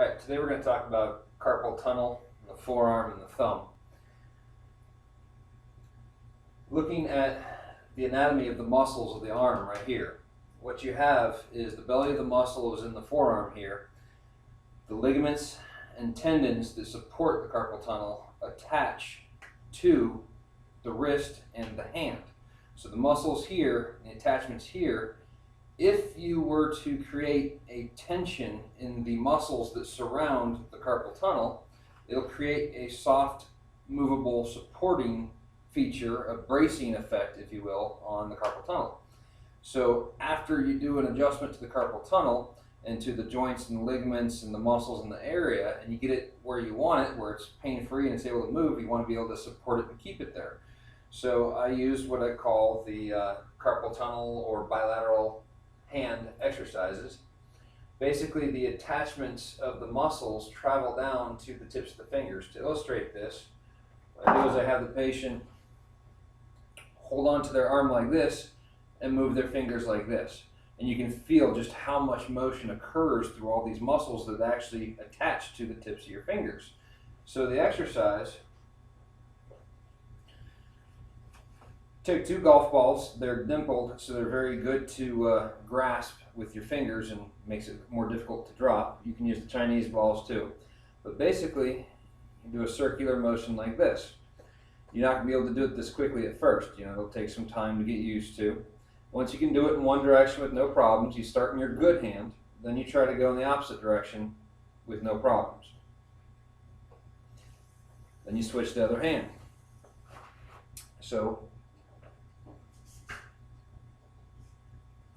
Alright, today we're going to talk about carpal tunnel, the forearm, and the thumb. Looking at the anatomy of the muscles of the arm right here, what you have is the belly of the muscle is in the forearm here. The ligaments and tendons that support the carpal tunnel attach to the wrist and the hand. So the muscles here, the attachments here, if you were to create a tension in the muscles that surround the carpal tunnel, it'll create a soft, movable, supporting feature, a bracing effect, if you will, on the carpal tunnel. So after you do an adjustment to the carpal tunnel and to the joints and the ligaments and the muscles in the area, and you get it where you want it, where it's pain-free and it's able to move, you want to be able to support it and keep it there. So I use what I call the carpal tunnel or bilateral hand exercises. Basically, the attachments of the muscles travel down to the tips of the fingers. To illustrate this, what I do is I have the patient hold on to their arm like this and move their fingers like this. And you can feel just how much motion occurs through all these muscles that actually attach to the tips of your fingers. So the exercise, take two golf balls. They're dimpled, so they're very good to grasp with your fingers and makes it more difficult to drop. You can use the Chinese balls too. But basically, you do a circular motion like this. You're not going to be able to do it this quickly at first. It'll take some time to get used to. Once you can do it in one direction with no problems, you start in your good hand. Then you try to go in the opposite direction with no problems. Then you switch to the other hand.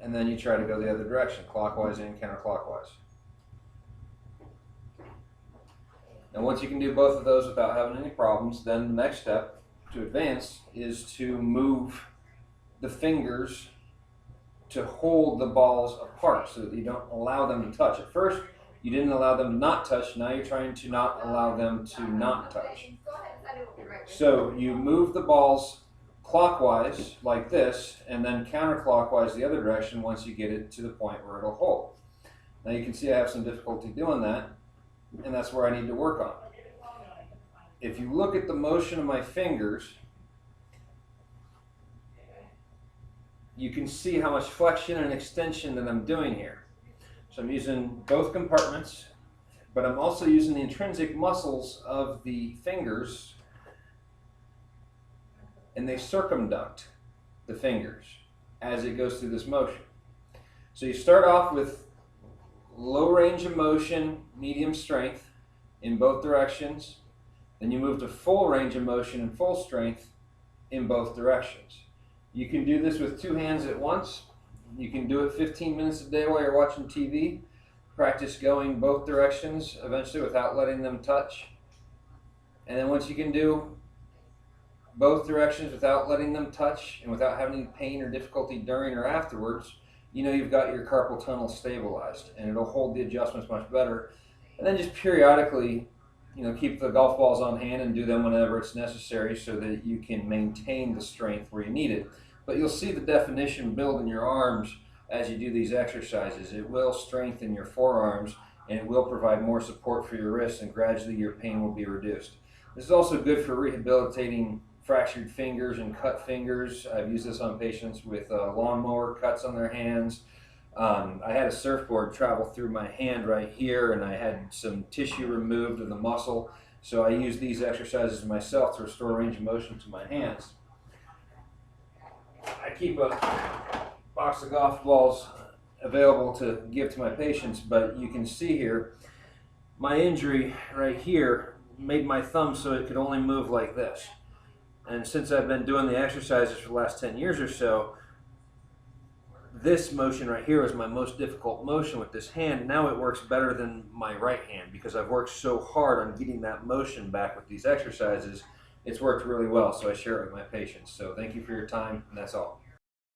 And then you try to go the other direction, clockwise and counterclockwise. Now once you can do both of those without having any problems, then the next step to advance is to move the fingers to hold the balls apart so that you don't allow them to touch. At first, you didn't allow them to not touch. Now you're trying to not allow them to not touch. So you move the balls clockwise like this, and then counterclockwise the other direction once you get it to the point where it'll hold. Now you can see I have some difficulty doing that, and that's where I need to work on. If you look at the motion of my fingers, you can see how much flexion and extension that I'm doing here. So I'm using both compartments, but I'm also using the intrinsic muscles of the fingers, and they circumduct the fingers as it goes through this motion. So you start off with low range of motion, medium strength in both directions. Then you move to full range of motion and full strength in both directions. You can do this with two hands at once. You can do it 15 minutes a day while you're watching TV. Practice going both directions eventually without letting them touch. And then once you can do both directions without letting them touch and without having any pain or difficulty during or afterwards, you've got your carpal tunnel stabilized, and it'll hold the adjustments much better. And then just periodically, keep the golf balls on hand and do them whenever it's necessary so that you can maintain the strength where you need it. But you'll see the definition build in your arms as you do these exercises. It will strengthen your forearms, and it will provide more support for your wrists, and gradually your pain will be reduced. This is also good for rehabilitating fractured fingers and cut fingers. I've used this on patients with lawnmower cuts on their hands. I had a surfboard travel through my hand right here, and I had some tissue removed of the muscle. So I use these exercises myself to restore range of motion to my hands. I keep a box of golf balls available to give to my patients, but you can see here, my injury right here made my thumb so it could only move like this. And since I've been doing the exercises for the last 10 years or so, this motion right here is my most difficult motion with this hand. Now it works better than my right hand because I've worked so hard on getting that motion back with these exercises. It's worked really well, so I share it with my patients. So thank you for your time, and that's all.